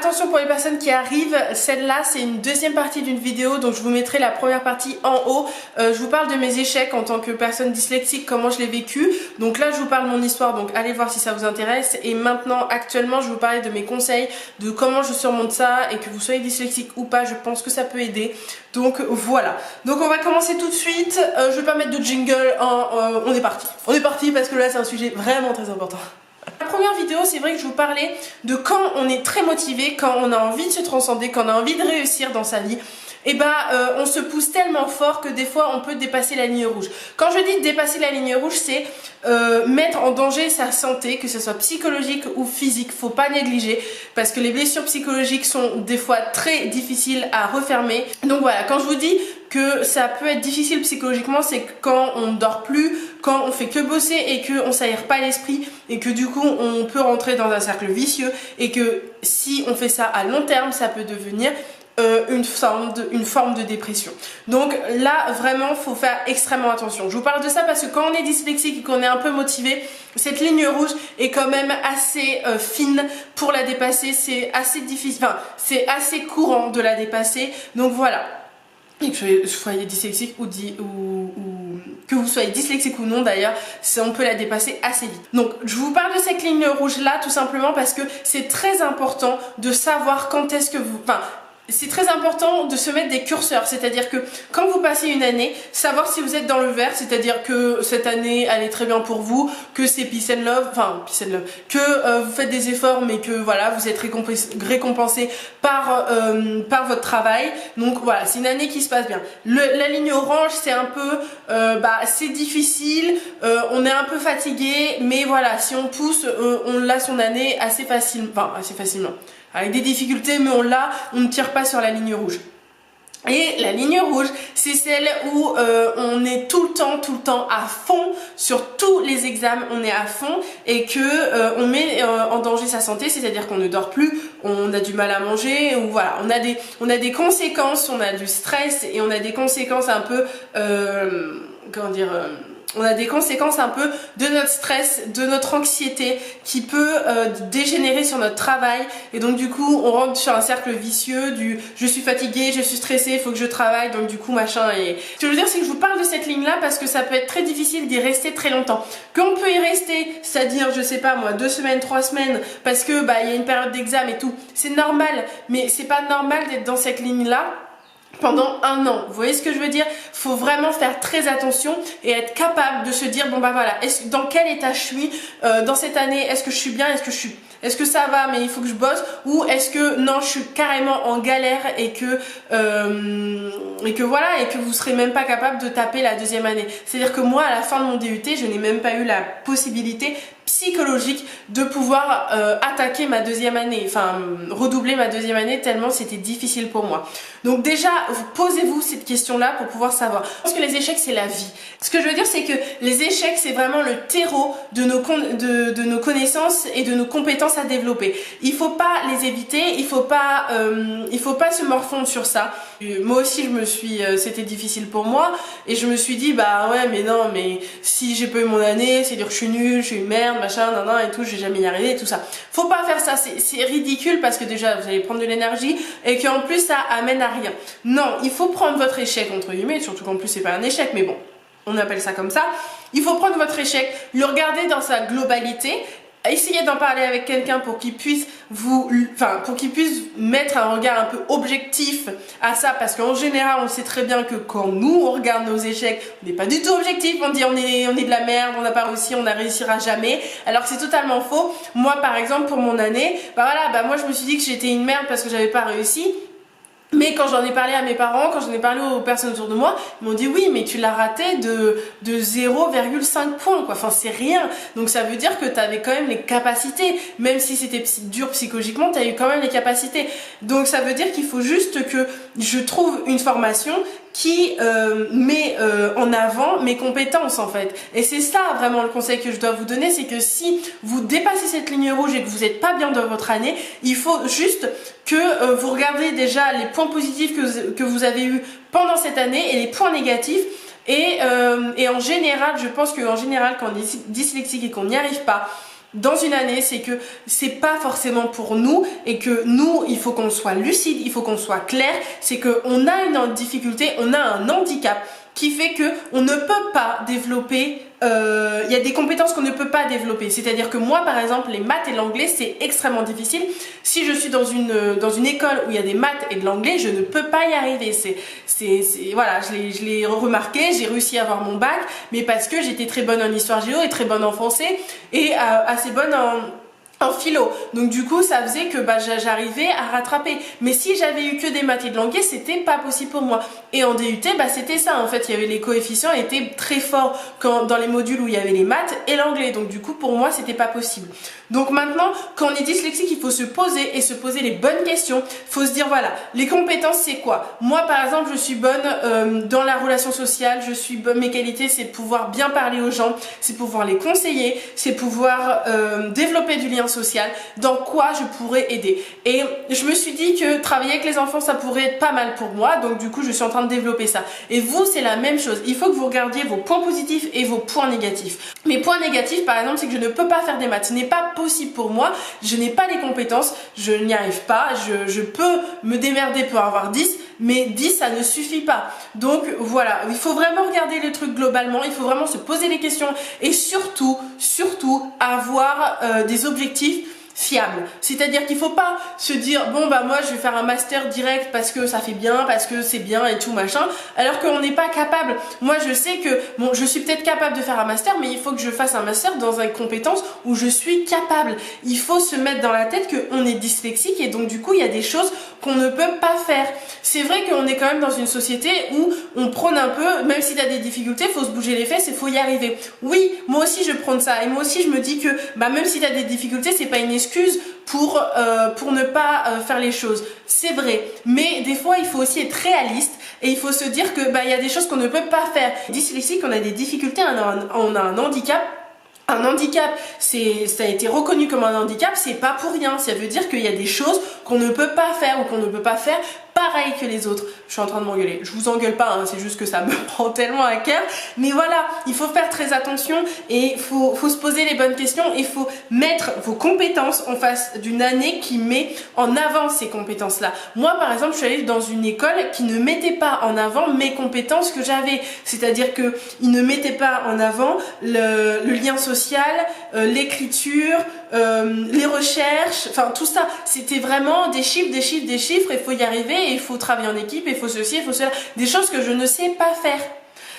attention pour les personnes qui arrivent, celle-là c'est une deuxième partie d'une vidéo, donc je vous mettrai la première partie en haut. Je vous parle de mes échecs en tant que personne dyslexique, comment je l'ai vécu. Donc là je vous parle de mon histoire, donc allez voir si ça vous intéresse. Et maintenant actuellement je vais vous parler de mes conseils, de comment je surmonte ça, et que vous soyez dyslexique ou pas, je pense que ça peut aider. Donc voilà, donc on va commencer tout de suite. Je vais pas mettre de jingle, on est parti. On est parti parce que là c'est un sujet vraiment très important. La première vidéo, c'est vrai que je vous parlais de quand on est très motivé, quand on a envie de se transcender, quand on a envie de réussir dans sa vie, et on se pousse tellement fort que des fois on peut dépasser la ligne rouge. Quand je dis dépasser la ligne rouge, c'est mettre en danger sa santé, que ce soit psychologique ou physique. Faut pas négliger parce que les blessures psychologiques sont des fois très difficiles à refermer. Donc voilà, quand je vous dis que ça peut être difficile psychologiquement, c'est quand on ne dort plus, quand on fait que bosser et qu'on s'aère pas l'esprit, et que du coup on peut rentrer dans un cercle vicieux, et que si on fait ça à long terme, ça peut devenir une forme de dépression. Donc là vraiment faut faire extrêmement attention. Je vous parle de ça parce que quand on est dyslexique et qu'on est un peu motivé, cette ligne rouge est quand même assez fine pour la dépasser. C'est assez difficile, enfin c'est assez courant de la dépasser. Donc voilà. Et que vous soyez dyslexique ou que vous soyez dyslexique ou non d'ailleurs, on peut la dépasser assez vite. Donc je vous parle de cette ligne rouge là tout simplement parce que c'est très important de savoir quand est-ce que vous... C'est très important de se mettre des curseurs, c'est-à-dire que quand vous passez une année, savoir si vous êtes dans le vert, c'est-à-dire que cette année elle est très bien pour vous, que c'est peace and love, que vous faites des efforts mais que voilà, vous êtes récompensé par votre travail. Donc voilà, c'est une année qui se passe bien. La ligne orange, c'est un peu, c'est difficile, on est un peu fatigué, mais voilà, si on pousse, on l'a son année assez facilement. Avec des difficultés, mais on ne tire pas sur la ligne rouge. Et la ligne rouge, c'est celle où on est tout le temps à fond sur tous les examens, on est à fond et que on met en danger sa santé, c'est-à-dire qu'on ne dort plus, on a du mal à manger, ou voilà, on a des conséquences, on a du stress et on a des conséquences un peu, on a des conséquences un peu de notre stress, de notre anxiété qui peut dégénérer sur notre travail, et donc du coup on rentre sur un cercle vicieux du je suis fatiguée, je suis stressée, il faut que je travaille, donc du coup machin. Et ce que je veux dire c'est que je vous parle de cette ligne là parce que ça peut être très difficile d'y rester très longtemps. Qu'on peut y rester, c'est-à-dire je sais pas moi 2 semaines, 3 semaines parce que il y a une période d'examen et tout, c'est normal, mais c'est pas normal d'être dans cette ligne là pendant un an. Vous voyez ce que je veux dire? Faut vraiment faire très attention et être capable de se dire bon voilà, dans quel état je suis dans cette année, est-ce que je suis bien, est-ce que ça va mais il faut que je bosse, ou est-ce que non je suis carrément en galère et que voilà, et que vous serez même pas capable de taper la deuxième année. C'est-à-dire que moi à la fin de mon DUT, je n'ai même pas eu la possibilité psychologique de pouvoir attaquer ma deuxième année, redoubler ma deuxième année tellement c'était difficile pour moi. Donc déjà, posez-vous cette question-là pour pouvoir savoir. Parce que les échecs, c'est la vie. Ce que je veux dire, c'est que les échecs, c'est vraiment le terreau de nos connaissances et de nos compétences à développer. Il faut pas les éviter, il faut pas se morfondre sur ça. Moi aussi, c'était difficile pour moi et je me suis dit, ouais, mais non, mais si j'ai pas eu mon année, c'est dire que je suis nulle, je suis une merde, machin, et tout, je vais jamais y arriver et tout ça. Faut pas faire ça, c'est ridicule parce que déjà, vous allez prendre de l'énergie et qu'en plus, ça amène à rien. Non, il faut prendre votre échec entre guillemets, surtout qu'en plus c'est pas un échec, mais bon, on appelle ça comme ça. Il faut prendre votre échec, le regarder dans sa globalité, essayer d'en parler avec quelqu'un pour qu'il puisse mettre un regard un peu objectif à ça, parce qu'en général on sait très bien que quand nous on regarde nos échecs, on n'est pas du tout objectif, on dit on est de la merde, on n'a pas réussi, on ne réussira jamais, alors que c'est totalement faux. Moi par exemple pour mon année, moi je me suis dit que j'étais une merde parce que j'avais pas réussi. Mais quand j'en ai parlé à mes parents, quand j'en ai parlé aux personnes autour de moi, ils m'ont dit oui mais tu l'as raté de 0,5 points quoi, c'est rien. Donc ça veut dire que tu avais quand même les capacités, même si c'était dur psychologiquement, tu as eu quand même les capacités. Donc ça veut dire qu'il faut juste que je trouve une formation qui met en avant mes compétences en fait. Et c'est ça vraiment le conseil que je dois vous donner, c'est que si vous dépassez cette ligne rouge et que vous n'êtes pas bien dans votre année, il faut juste que vous regardez déjà les points positifs que vous avez eu pendant cette année et les points négatifs. Et en général, je pense qu'en général, quand on est dyslexique et qu'on n'y arrive pas, dans une année, c'est que c'est pas forcément pour nous et que nous, il faut qu'on soit lucide, il faut qu'on soit clair, c'est qu'on a une difficulté, on a un handicap qui fait que on ne peut pas développer, il y a des compétences qu'on ne peut pas développer. C'est-à-dire que moi, par exemple, les maths et l'anglais, c'est extrêmement difficile. Si je suis dans une école où il y a des maths et de l'anglais, je ne peux pas y arriver. Voilà, je l'ai remarqué, j'ai réussi à avoir mon bac, mais parce que j'étais très bonne en histoire géo et très bonne en français et assez bonne en philo. Donc du coup ça faisait que j'arrivais à rattraper. Mais si j'avais eu que des maths et de l'anglais, c'était pas possible pour moi. Et en DUT, c'était ça en fait, il y avait les coefficients étaient très forts dans les modules où il y avait les maths et l'anglais. Donc du coup pour moi c'était pas possible. Donc maintenant quand on est dyslexique, il faut se poser et se poser les bonnes questions. Il faut se dire voilà, les compétences c'est quoi? Moi par exemple, je suis bonne dans la relation sociale, mes qualités c'est pouvoir bien parler aux gens, c'est pouvoir les conseiller, c'est pouvoir développer du lien social, dans quoi je pourrais aider. Et je me suis dit que travailler avec les enfants ça pourrait être pas mal pour moi, donc du coup je suis en train de développer ça. Et vous c'est la même chose, il faut que vous regardiez vos points positifs et vos points négatifs. Mes points négatifs par exemple c'est que je ne peux pas faire des maths, ce n'est pas possible pour moi, je n'ai pas les compétences, je n'y arrive pas, je peux me démerder pour avoir 10, mais 10 ça ne suffit pas. Donc voilà, il faut vraiment regarder le truc globalement, il faut vraiment se poser les questions et surtout avoir des objectifs fiable. C'est-à-dire qu'il faut pas se dire bon moi je vais faire un master direct parce que ça fait bien, parce que c'est bien et tout machin, alors qu'on n'est pas capable. Moi je sais que bon je suis peut-être capable de faire un master, mais il faut que je fasse un master dans une compétence où je suis capable. Il faut se mettre dans la tête qu'on est dyslexique et donc du coup il y a des choses qu'on ne peut pas faire. C'est vrai qu'on est quand même dans une société où on prône un peu, même si tu as des difficultés, il faut se bouger les fesses et il faut y arriver. Oui, moi aussi je prône ça et moi aussi je me dis que même si tu as des difficultés, c'est pas une excuse pour ne pas faire les choses. C'est vrai, mais des fois il faut aussi être réaliste et il faut se dire que il y a des choses qu'on ne peut pas faire. Dyslexique, on a des difficultés, on a un handicap. Un handicap, ça a été reconnu comme un handicap, c'est pas pour rien. Ça veut dire qu'il y a des choses qu'on ne peut pas faire ou qu'on ne peut pas faire pareil que les autres. Je suis en train de m'engueuler. Je vous engueule pas, c'est juste que ça me prend tellement à cœur. Mais voilà, il faut faire très attention et il faut se poser les bonnes questions. Il faut mettre vos compétences en face d'une année qui met en avant ces compétences-là. Moi, par exemple, je suis allée dans une école qui ne mettait pas en avant mes compétences que j'avais. C'est-à-dire qu'ils ne mettaient pas en avant le lien social, l'écriture, les recherches, enfin tout ça. C'était vraiment des chiffres, il faut y arriver. Il faut travailler en équipe, il faut ceci, il faut cela, des choses que je ne sais pas faire.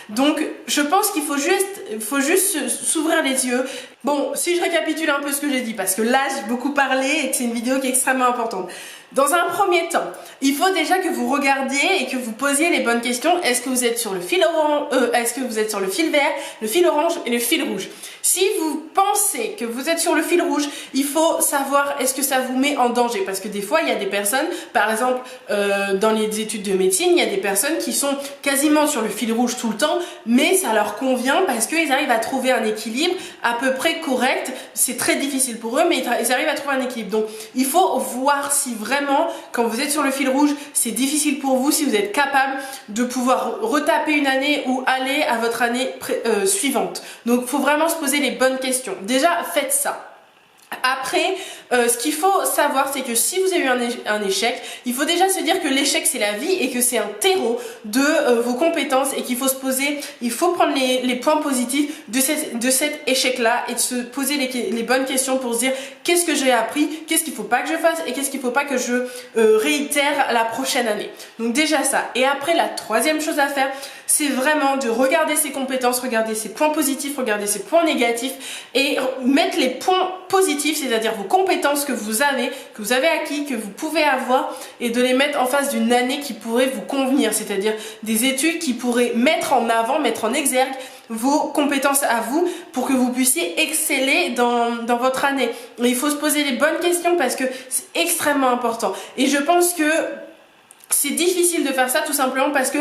Donc je pense qu'il faut juste s'ouvrir les yeux. Bon, si je récapitule un peu ce que j'ai dit, parce que là j'ai beaucoup parlé et que c'est une vidéo qui est extrêmement importante. Dans un premier temps, il faut déjà que vous regardiez et que vous posiez les bonnes questions. Est-ce que vous êtes sur le fil orange, est-ce que vous êtes sur le fil vert, le fil orange et le fil rouge? Si vous pensez que vous êtes sur le fil rouge, il faut savoir est-ce que ça vous met en danger. Parce que des fois, il y a des personnes, par exemple, dans les études de médecine, il y a des personnes qui sont quasiment sur le fil rouge tout le temps, mais ça leur convient parce qu'ils arrivent à trouver un équilibre à peu près correct. C'est très difficile pour eux, mais ils arrivent à trouver un équilibre. Donc, il faut voir si vraiment, quand vous êtes sur le fil rouge, c'est difficile pour vous, si vous êtes capable de pouvoir retaper une année ou aller à votre année suivante. Donc, il faut vraiment se poser les bonnes questions. Déjà, faites ça. Après, ce qu'il faut savoir, c'est que si vous avez eu un échec, il faut déjà se dire que l'échec c'est la vie et que c'est un terreau de vos compétences et qu'il faut se poser, il faut prendre les points positifs de cet échec-là et de se poser les bonnes questions pour se dire qu'est-ce que j'ai appris, qu'est-ce qu'il ne faut pas que je fasse et qu'est-ce qu'il ne faut pas que je réitère la prochaine année. Donc déjà ça. Et après, la troisième chose à faire, c'est vraiment de regarder ses compétences, regarder ses points positifs, regarder ses points négatifs et mettre les points positifs, c'est-à-dire vos compétences que vous avez acquis, que vous pouvez avoir et de les mettre en face d'une année qui pourrait vous convenir, c'est-à-dire des études qui pourraient mettre en avant, mettre en exergue vos compétences à vous pour que vous puissiez exceller dans votre année. Et il faut se poser les bonnes questions parce que c'est extrêmement important. Et je pense que c'est difficile de faire ça tout simplement parce que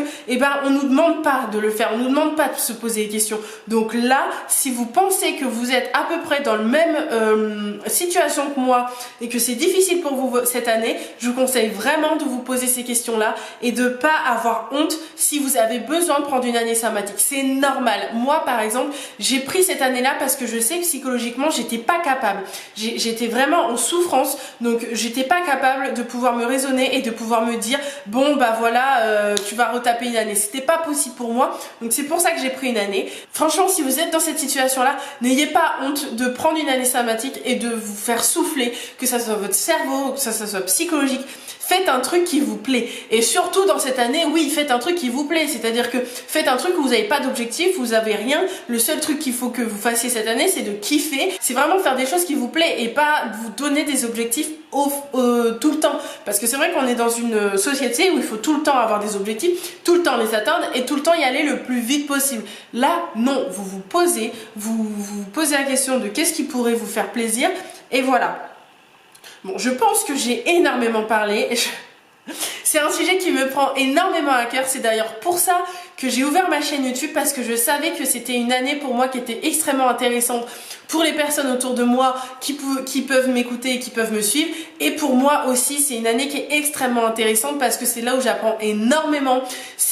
on nous demande pas de le faire, on nous demande pas de se poser des questions. Donc là, si vous pensez que vous êtes à peu près dans le même situation que moi et que c'est difficile pour vous cette année, je vous conseille vraiment de vous poser ces questions-là et de pas avoir honte si vous avez besoin de prendre une année sabbatique. C'est normal. Moi, par exemple, j'ai pris cette année-là parce que je sais que psychologiquement, j'étais pas capable. J'étais vraiment en souffrance, donc j'étais pas capable de pouvoir me raisonner et de pouvoir me dire bon bah voilà, tu vas retaper une année. C'était pas possible pour moi, donc c'est pour ça que j'ai pris une année. Franchement, si vous êtes dans cette situation-là, n'ayez pas honte de prendre une année sabbatique et de vous faire souffler, que ça soit votre cerveau, que ça soit psychologique. Faites un truc qui vous plaît. Et surtout dans cette année, oui, faites un truc qui vous plaît. C'est-à-dire que faites un truc où vous n'avez pas d'objectif, vous n'avez rien. Le seul truc qu'il faut que vous fassiez cette année, c'est de kiffer. C'est vraiment faire des choses qui vous plaît et pas vous donner des objectifs tout le temps. Parce que c'est vrai qu'on est dans une société où il faut tout le temps avoir des objectifs, tout le temps les atteindre et tout le temps y aller le plus vite possible. Là, non, vous posez la question de qu'est-ce qui pourrait vous faire plaisir et voilà. Bon, je pense que j'ai énormément parlé. C'est un sujet qui me prend énormément à cœur. C'est d'ailleurs pour ça que j'ai ouvert ma chaîne YouTube, parce que je savais que c'était une année pour moi qui était extrêmement intéressante pour les personnes autour de moi qui peuvent m'écouter et qui peuvent me suivre. Et pour moi aussi, c'est une année qui est extrêmement intéressante parce que c'est là où j'apprends énormément.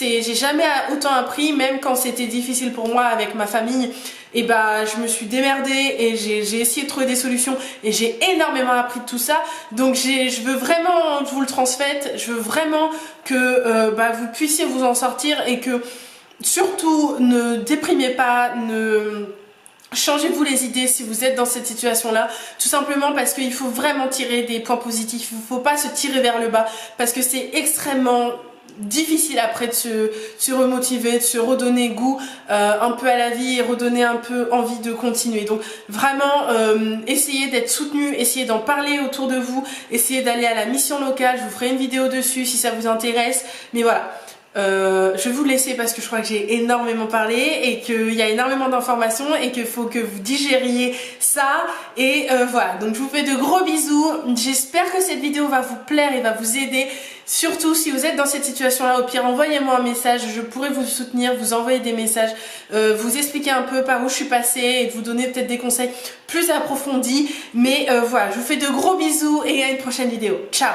J'ai jamais autant appris, même quand c'était difficile pour moi avec ma famille. Et bah je me suis démerdée et j'ai essayé de trouver des solutions et j'ai énormément appris de tout ça. Donc je veux vraiment que vous le transmettez, je veux vraiment que vous puissiez vous en sortir et que surtout ne déprimez pas, changez-vous les idées si vous êtes dans cette situation-là, tout simplement parce qu'il faut vraiment tirer des points positifs, il ne faut pas se tirer vers le bas parce que c'est extrêmement difficile après de se remotiver, de se redonner goût un peu à la vie et redonner un peu envie de continuer. Donc vraiment essayez d'être soutenu, essayez d'en parler autour de vous, essayez d'aller à la mission locale, je vous ferai une vidéo dessus si ça vous intéresse, mais voilà. Je vais vous laisser parce que je crois que j'ai énormément parlé et qu'il y a énormément d'informations et qu'il faut que vous digériez ça et voilà, donc je vous fais de gros bisous. J'espère que cette vidéo va vous plaire et va vous aider, surtout si vous êtes dans cette situation là. Au pire, envoyez-moi un message, je pourrais vous soutenir, vous envoyer des messages, vous expliquer un peu par où je suis passée et vous donner peut-être des conseils plus approfondis, mais voilà, je vous fais de gros bisous et à une prochaine vidéo. Ciao.